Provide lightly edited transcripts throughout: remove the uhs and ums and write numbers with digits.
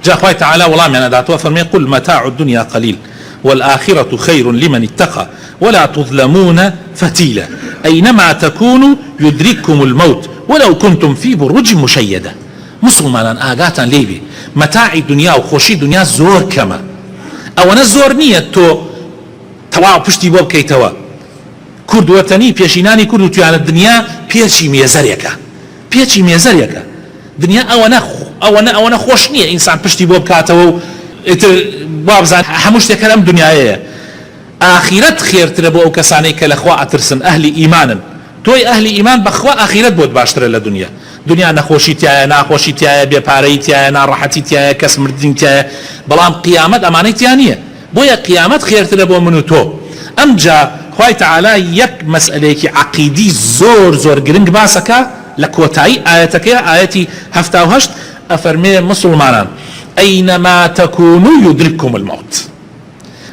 جاء خوي تعالى والله من أدعته فرمي قل متاع الدنيا قليل والآخرة خير لمن اتقى ولا تظلمون فتيلا أينما تكونوا يدرككم الموت ولو كنتم في بروج مشيدة. مسلمان آقاتا ليبي متاع الدنيا وخوشي الدنيا زور كما أو أنا زور نية تو تواو بشتي بوب كي توا كرد وطني بيشيناني كرد توان الدنيا بيشي ميزريكا دنيا أو أنا خوش نية إنسان بشتي بوب كاتوا بابزان حموش تكلم دنياية آخرت خير تربو أو كساني كالأخوة أترسن أهل إيمانا توي أهل إيمان بخوا آخرت بود باشتر لدنيا دنيا نخوشي تيايا ناخوشي تيايا بيباري تيايا ناراحتي تيايا كس مردين تيايا بلام قيامت أماني تيانية بويا قيامت خير تربو منو تو أمجا خوي تعالى يك مسألة عقيدي زور قرنق باسكا لكوتاي آياتك آياتي هفتا وهشت أفرمي مسلمان أينما تكونوا يدرككم الموت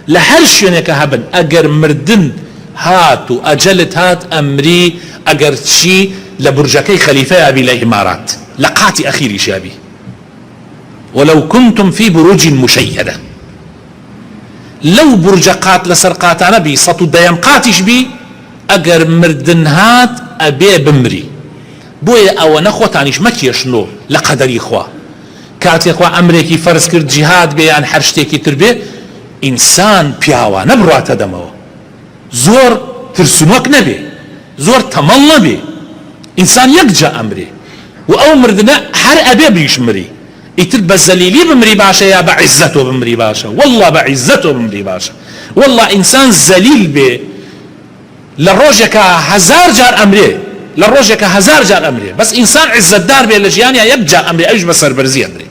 لهر شيء هبن أجر مردن هات وأجلت هات أمري أجر شي لبرجكي خليفة أبي الإمارات لقاتي أخيري شابي ولو كنتم في بروج مشيدة لو برجقات لسرقات نبي سطو ديم قاتش بي أجر مردن هات أبي بمري بويا أو نخوتانيش مكيشنو لقدري إخوة كاتي إخوة أمريكي فرز كرد جهاد بيان حرشتيكي تربي إنسان بياوا نبروات دمو زور ترسنوك نبي زور تمل نبي إنسان يقجا أمري وأو مردنا حر أبي بيشمري يتل بزليلي بمري باشا يا بعزته بمري باشا والله بعزته بمري باشا والله إنسان زليل بي للروجك هزار جار أمري للروجك هزار جار أمري بس إنسان عزت دار بي لجيانيا يبجا أمري أيش بسر برزي أمري